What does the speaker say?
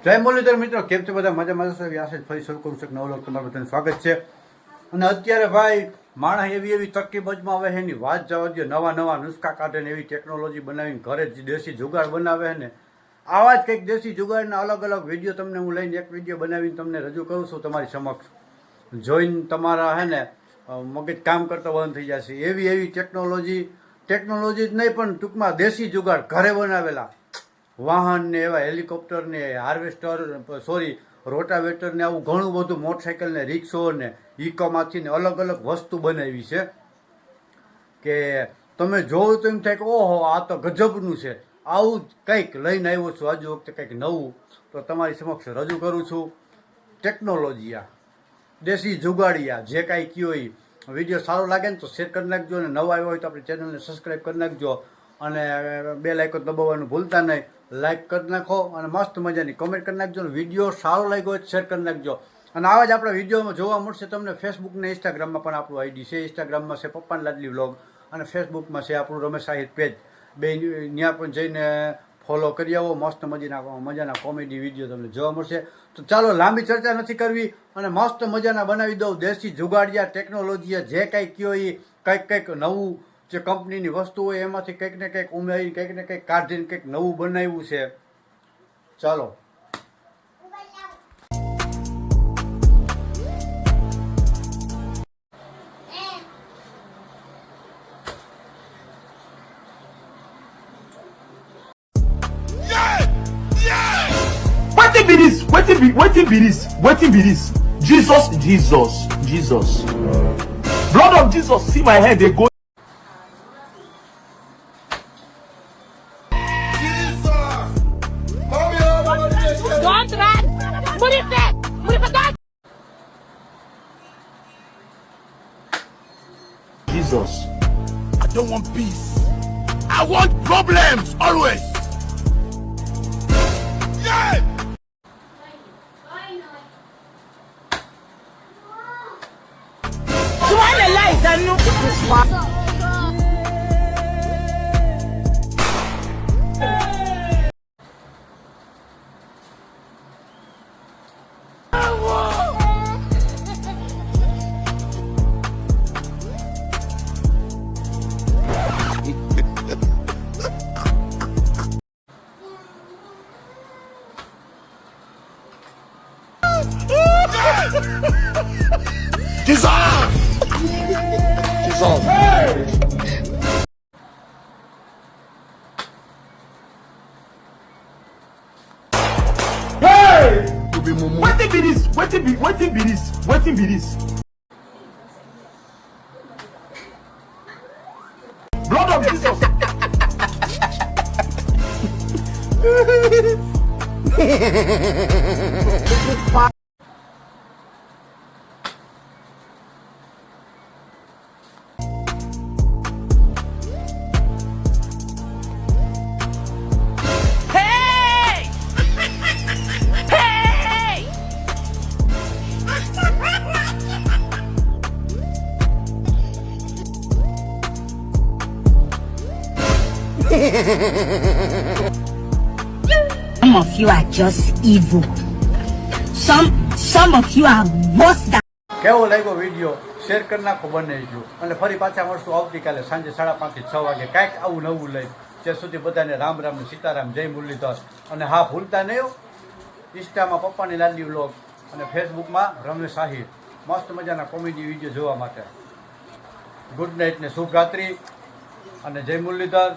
જય મુરલીધર મિત્રો, કેમ છો બધા? મજામાં હશો? આશા ફરી શરૂ કરું છું નવો લોક તમારું બધાનું સ્વાગત છે. અને અત્યારે ભાઈ માણસ એવી તકલીફમાં આવે છે એની વાત જવા દો. નવા નુસ્ખા કાઢે ને એવી ટેકનોલોજી બનાવીને ઘરે જ દેશી જુગાડ બનાવે છે ને. આવા જ કંઈક દેશી જુગાડના અલગ અલગ વિડીયો તમને હું લઈને એક વિડીયો બનાવીને તમને રજૂ કરું છું તમારી સમક્ષ. જોઈને તમારા હે ને મગજ કામ કરતો બંધ થઈ જશે. એવી ટેકનોલોજી જ નહીં પણ ટૂંકમાં દેશી જુગાડ ઘરે બનાવેલા વાહન ને એવા હેલિકોપ્ટર ને હાર્વેસ્ટર રોટાવેટર ને આવું ઘણું બધું મોટરસાઇકલ ને રિક્ષો ને ઇકોમાંથી ને અલગ વસ્તુ બનાવી છે કે તમે જોવો તો એમ થાય કે ઓહો આ તો ગજબનું છે. આવું કંઈક લઈને આવ્યો છું આજે વખતે કંઈક નવું તો તમારી સમક્ષ રજૂ કરું છું. ટેકનોલોજીયા દેશી જુગાડિયા જે કાંઈ કયો એ વિડીયો સારો લાગે ને તો શેર કરી નાખજો અને નવા આવ્યો હોય તો આપણી ચેનલને સબસ્ક્રાઈબ કરી નાખજો અને બેલ આઇકોન દબાવવાનું ભૂલતા નહીં. લાઈક કરી નાખો અને મસ્ત મજાની કમેન્ટ કરી નાખજો. વિડીયો સારો લાગ્યો હોય શેર કરી નાખજો. અને આવા જ આપણા વિડીયોમાં જોવા મળશે તમને ફેસબુક ને ઇન્સ્ટાગ્રામમાં પણ આપણું આઈડી છે. ઇન્સ્ટાગ્રામમાં છે પપ્પાની લાડલી વ્લોગ અને ફેસબુકમાં છે આપણું રમેશ સાહિર પેજ. બે ત્યાં પણ જઈને ફોલો કરી આવો. મસ્ત મજાના કોમેડી વિડીયો તમને જોવા મળશે. તો ચાલો લાંબી ચર્ચા નથી કરવી અને મસ્ત મજાના બનાવી દઉં દેશી જુગાડિયા ટેકનોલોજી જે કાંઈ કયો એ કંઈક નવું જે કંપનીની વસ્તુ હોય એમાંથી કંઈક ને કંઈક ઉમેરી કંઈક ને કંઈક કાઢીને કંઈક નવું બનાવ્યું છે. ચાલો Wetin be this? Jesus. Blood of Jesus, see my head, they go. Don't run! Put it back! Put it back! Jesus. I don't want peace. I want problems always. Yeah! Hey! Wetin be this? Blood of Jesus. Hey! Hey! Some of you are just evil. Some of you are worse than. કેવો લાગ્યો video share કરી નાખો બનાવીજો અને ફરી પાછા મળશું આવતીકાલે સાંજે 5:30 થી 6 વાગે કાંઈક આવું નવું લઈ. ત્યાં સુધી બધાને રામ રામ ને સીતારામ, જય મુરલીધર. અને હા, ભૂલતા નહીં ઇન્સ્ટામાં પપ્પાની લાડલી વ્લોગ અને ફેસબુકમાં રમેશ સાહિર. મસ્ત મજાના કોમેડી વિડીયો જોવા માટે. ગુડ નાઇટ ને શુભ રાત્રિ અને જય મુરલીધર.